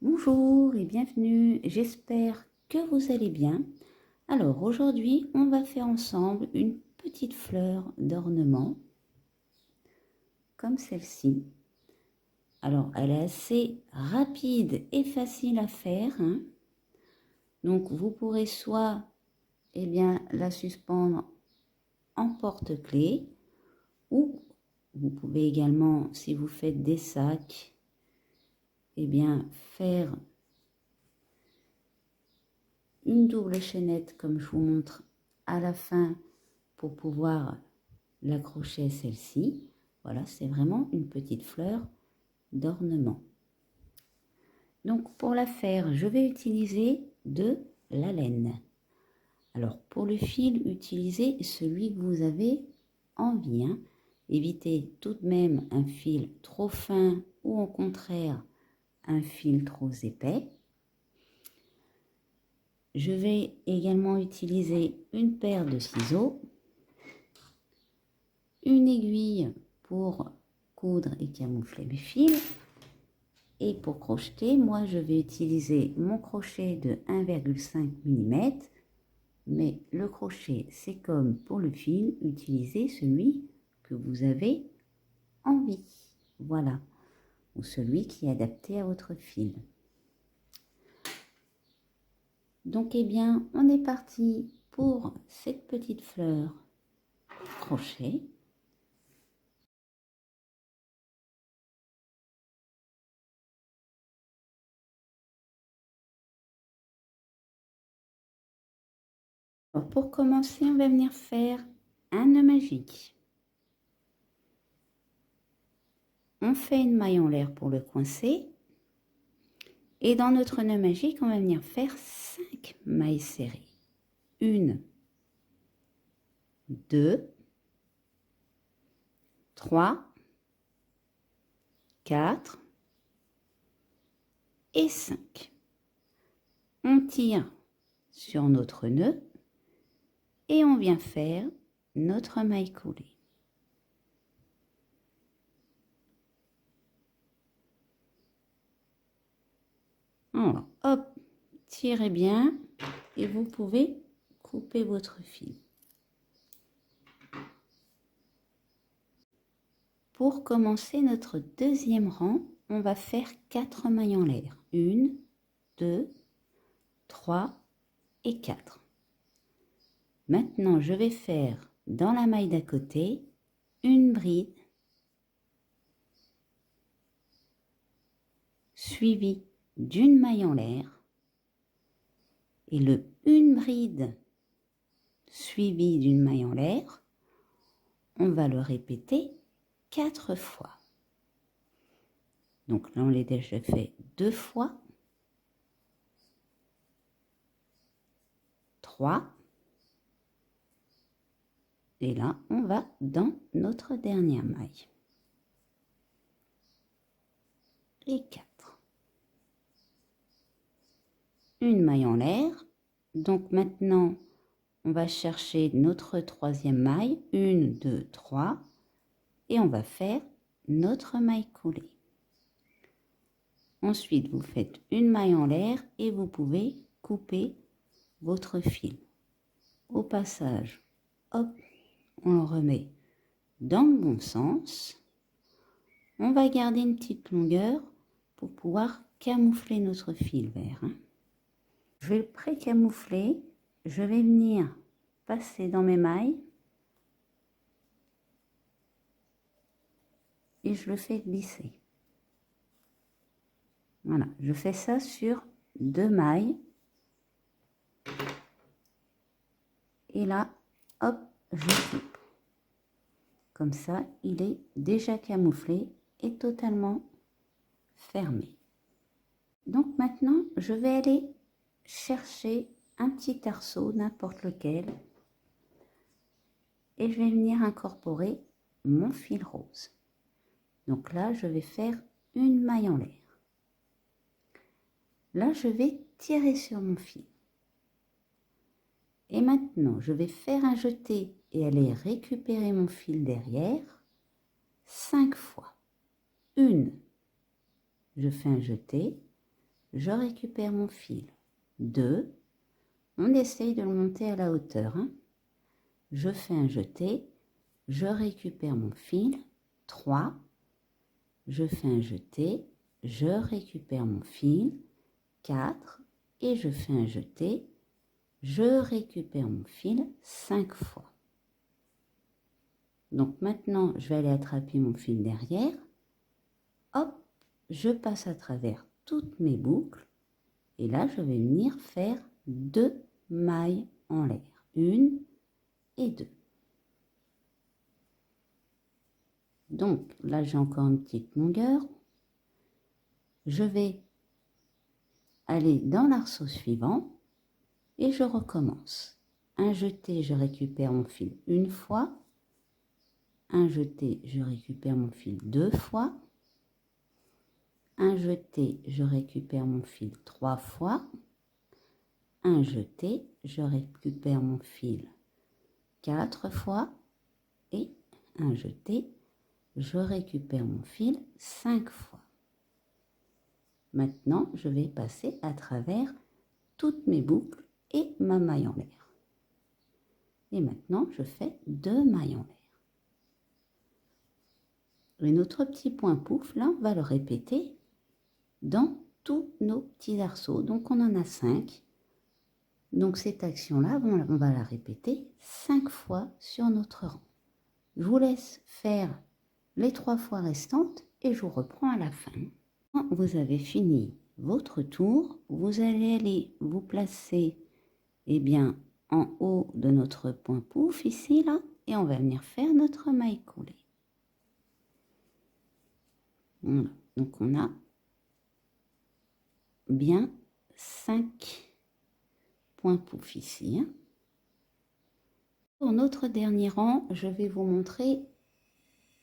Bonjour et bienvenue, j'espère que vous allez bien. Alors aujourd'hui, on va faire ensemble une petite fleur d'ornement, comme celle-ci. Alors elle est assez rapide et facile à faire, hein. Donc vous pourrez soit la suspendre en porte-clés, ou vous pouvez également, si vous faites des sacs, faire une double chaînette comme je vous montre à la fin pour pouvoir l'accrocher à celle-ci. Voilà, c'est vraiment une petite fleur d'ornement. Donc pour la faire, je vais utiliser de la laine. Alors pour le fil, utilisez celui que vous avez envie, hein. Évitez tout de même un fil trop fin ou au contraire un fil trop épais. Je vais également utiliser une paire de ciseaux, une aiguille pour coudre et camoufler mes fils. Et pour crocheter, moi je vais utiliser mon crochet de 1,5 mm. Mais le crochet, c'est comme pour le fil, utilisez celui que vous avez envie. Voilà. Ou celui qui est adapté à votre fil. Donc on est parti pour cette petite fleur crochet. Alors, pour commencer, on va venir faire un nœud magique. On fait une maille en l'air pour le coincer. Et dans notre nœud magique, on va venir faire 5 mailles serrées. 1, 2, 3, 4 et 5. On tire sur notre nœud et on vient faire notre maille coulée. Alors, hop, tirez bien et vous pouvez couper votre fil. Pour commencer notre deuxième rang, on va faire 4 mailles en l'air. 1, 2, 3 et 4. Maintenant, je vais faire dans la maille d'à côté une bride suivie d'une maille en l'air et le une bride suivie d'une maille en l'air, on va le répéter 4 fois. Donc là, on l'a déjà fait 2 fois, 3, et là, on va dans notre dernière maille. Et 4. Une maille en l'air. Donc maintenant, on va chercher notre troisième maille. 1, 2, 3. Et on va faire notre maille coulée. Ensuite, vous faites une maille en l'air et vous pouvez couper votre fil. Au passage, hop, on le remet dans le bon sens. On va garder une petite longueur pour pouvoir camoufler notre fil vert, hein. Je vais le pré-camoufler. Je vais venir passer dans mes mailles et je le fais glisser. Voilà, je fais ça sur 2 mailles. Et là, hop, je coupe. Comme ça, il est déjà camouflé et totalement fermé. Donc maintenant, je vais aller chercher un petit arceau, n'importe lequel, et je vais venir incorporer mon fil rose. Donc là, je vais faire une maille en l'air. Là, je vais tirer sur mon fil. Et maintenant, je vais faire un jeté et aller récupérer mon fil derrière 5 fois. 1, je fais un jeté. je récupère mon fil. 2, on essaye de le monter à la hauteur. Hein. Je fais un jeté, je récupère mon fil. 3, je fais un jeté, je récupère mon fil. 4, et je fais un jeté, je récupère mon fil 5 fois. Donc maintenant, je vais aller attraper mon fil derrière. Hop, je passe à travers toutes mes boucles. Et là, je vais venir faire 2 mailles en l'air. 1 et 2. Donc là, j'ai encore une petite longueur. Je vais aller dans l'arceau suivant et je recommence. Un jeté, je récupère mon fil une fois. Un jeté, je récupère mon fil 2 fois. Un jeté, je récupère mon fil 3 fois. Un jeté, je récupère mon fil 4 fois. Et un jeté, je récupère mon fil 5 fois. Maintenant, je vais passer à travers toutes mes boucles et ma maille en l'air. Et maintenant, je fais 2 mailles en l'air. Et notre petit point pouf, là, on va le répéter dans tous nos petits arceaux. Donc, on en a 5. Donc, cette action-là, on va la répéter 5 fois sur notre rang. Je vous laisse faire les 3 fois restantes et je vous reprends à la fin. Quand vous avez fini votre tour, vous allez aller vous placer bien, en haut de notre point pouf, ici, là, et on va venir faire notre maille coulée. Voilà. Donc, on a bien 5 points pouf ici. Hein. Pour notre dernier rang, je vais vous montrer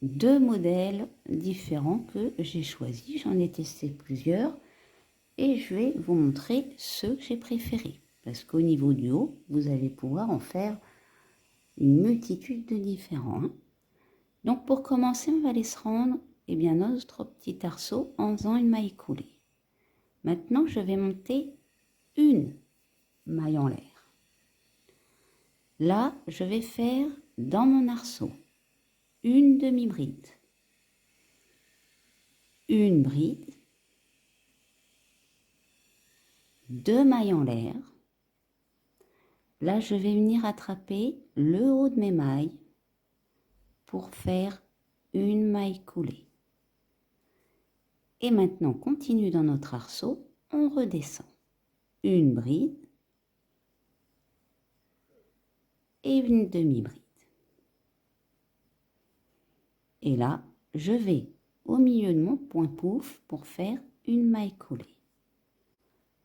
2 modèles différents que j'ai choisis. J'en ai testé plusieurs et je vais vous montrer ceux que j'ai préférés. Parce qu'au niveau du haut, vous allez pouvoir en faire une multitude de différents. Hein. Donc pour commencer, on va aller se rendre bien, notre petit arceau en faisant une maille coulée. Maintenant, je vais monter une maille en l'air. Là, je vais faire dans mon arceau une demi-bride, une bride, 2 mailles en l'air. Là, je vais venir attraper le haut de mes mailles pour faire une maille coulée. Et maintenant, on continue dans notre arceau, on redescend. Une bride et une demi-bride. Et là, je vais au milieu de mon point pouf pour faire une maille coulée.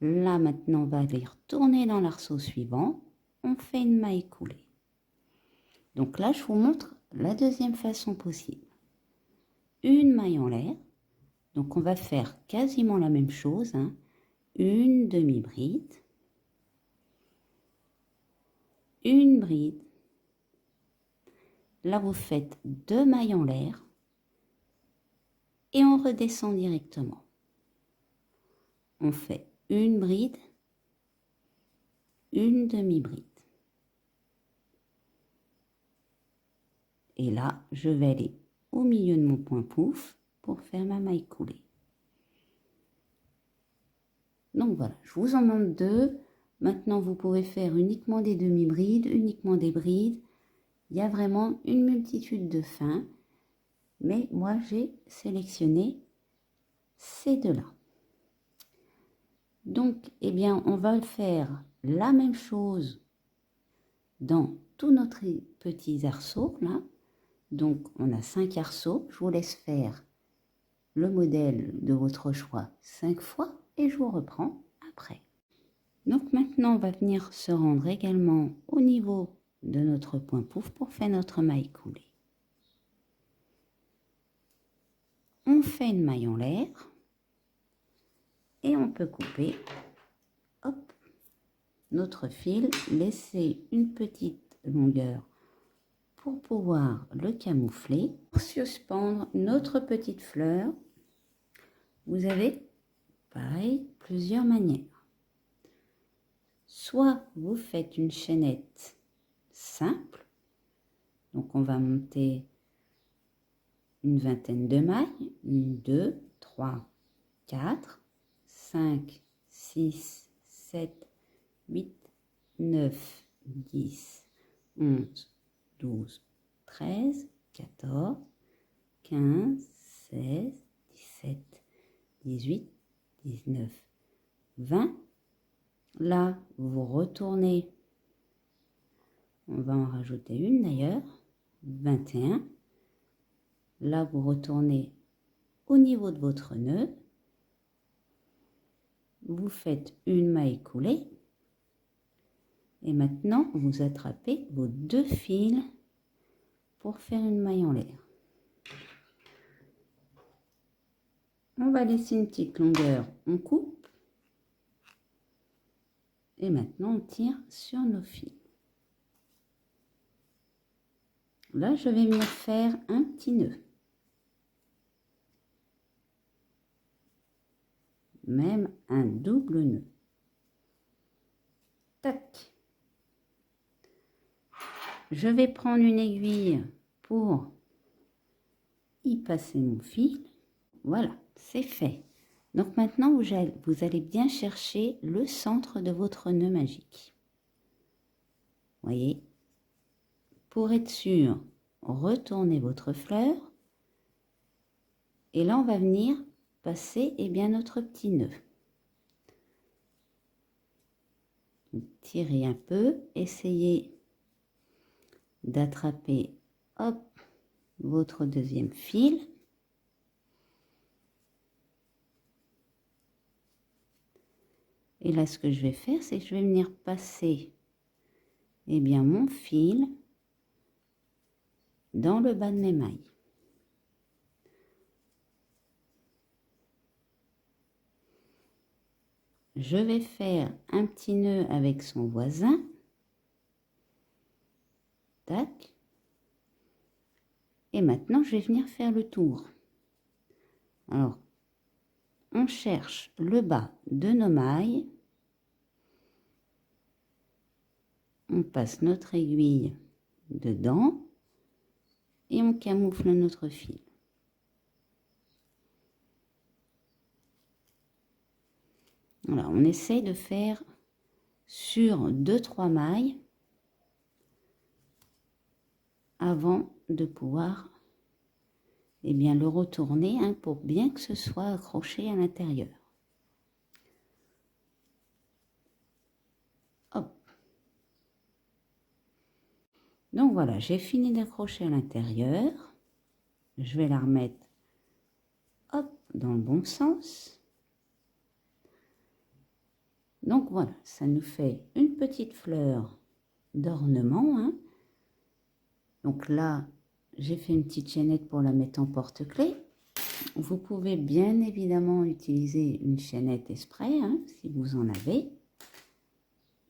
Là, maintenant, on va aller retourner dans l'arceau suivant. On fait une maille coulée. Donc là, je vous montre la deuxième façon possible. Une maille en l'air. Donc, on va faire quasiment la même chose. Hein. Une demi-bride. Une bride. Là, vous faites 2 mailles en l'air. Et on redescend directement. On fait une bride. Une demi-bride. Et là, je vais aller au milieu de mon point pouf pour faire ma maille coulée. Donc voilà, je vous en montre 2. Maintenant, vous pouvez faire uniquement des demi-brides, uniquement des brides. Il y a vraiment une multitude de fins. Mais moi, j'ai sélectionné ces 2-là. Donc, bien, on va faire la même chose dans tous nos petits arceaux, là. Donc, on a 5 arceaux. Je vous laisse faire le modèle de votre choix 5 fois et je vous reprends après. Donc, maintenant, on va venir se rendre également au niveau de notre point pouf pour faire notre maille coulée. On fait une maille en l'air et on peut couper hop, notre fil, laisser une petite longueur pour pouvoir le camoufler. Pour suspendre notre petite fleur, vous avez pareil plusieurs manières. Soit vous faites une chaînette simple, donc on va monter une vingtaine de mailles, 1, 2, 3, 4, 5, 6, 7, 8, 9, 10, 11, 12, 13, 14, 15, 16, 17, 18, 19, 20. Là, vous retournez, on va en rajouter une d'ailleurs, 21. Là, vous retournez au niveau de votre nœud, vous faites une maille coulée et maintenant vous attrapez vos 2 fils pour faire une maille en l'air. On va laisser une petite longueur, on coupe et maintenant on tire sur nos fils. Là, je vais venir faire un petit nœud. Même un double nœud. Tac. Je vais prendre une aiguille pour y passer mon fil. Voilà, c'est fait. Donc maintenant, vous allez bien chercher le centre de votre nœud magique. Voyez, pour être sûr, retournez votre fleur. Et là, on va venir passer bien, notre petit nœud. Tirez un peu, essayez d'attraper, hop, votre deuxième fil. Et là, ce que je vais faire, c'est que je vais venir passer bien, mon fil dans le bas de mes mailles. Je vais faire un petit nœud avec son voisin. Tac. Et maintenant, je vais venir faire le tour. Alors, on cherche le bas de nos mailles. On passe notre aiguille dedans et on camoufle notre fil. Voilà, on essaye de faire sur 2-3 mailles avant de pouvoir bien, le retourner pour bien que ce soit accroché à l'intérieur. Hop. Donc voilà, j'ai fini d'accrocher à l'intérieur. Je vais la remettre, hop, dans le bon sens. Donc voilà, ça nous fait une petite fleur d'ornement. Hein. Donc là, j'ai fait une petite chaînette pour la mettre en porte-clés. Vous pouvez bien évidemment utiliser une chaînette esprit, hein, si vous en avez.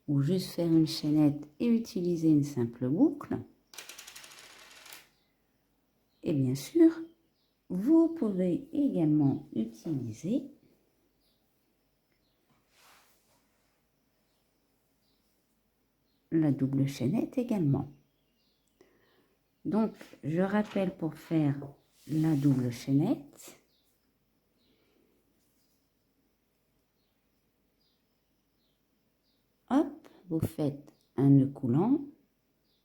Ou juste faire une chaînette et utiliser une simple boucle. Et bien sûr, vous pouvez également utiliser la double chaînette également. Donc, je rappelle pour faire la double chaînette. Hop, vous faites un nœud coulant.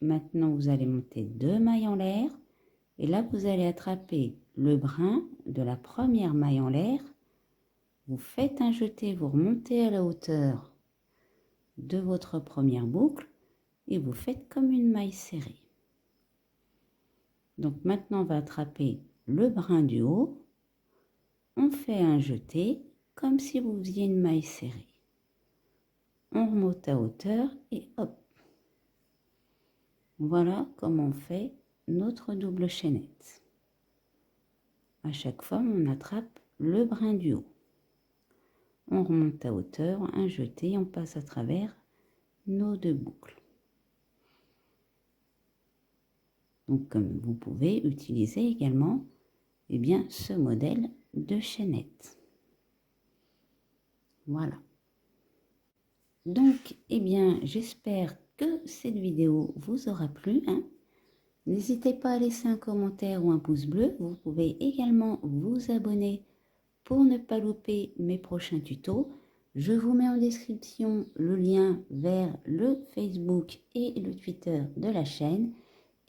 Maintenant, vous allez monter 2 mailles en l'air. Et là, vous allez attraper le brin de la première maille en l'air. Vous faites un jeté, vous remontez à la hauteur de votre première boucle et vous faites comme une maille serrée. Donc maintenant, on va attraper le brin du haut. On fait un jeté comme si vous faisiez une maille serrée. On remonte à hauteur et hop. Voilà comment on fait notre double chaînette. À chaque fois, on attrape le brin du haut. On remonte à hauteur, un jeté, on passe à travers nos 2 boucles. Donc, comme vous pouvez utiliser également bien, ce modèle de chaînette. Voilà. Donc, eh bien, j'espère que cette vidéo vous aura plu, hein. N'hésitez pas à laisser un commentaire ou un pouce bleu. Vous pouvez également vous abonner pour ne pas louper mes prochains tutos. Je vous mets en description le lien vers le Facebook et le Twitter de la chaîne.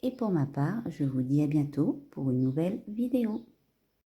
Et pour ma part, je vous dis à bientôt pour une nouvelle vidéo.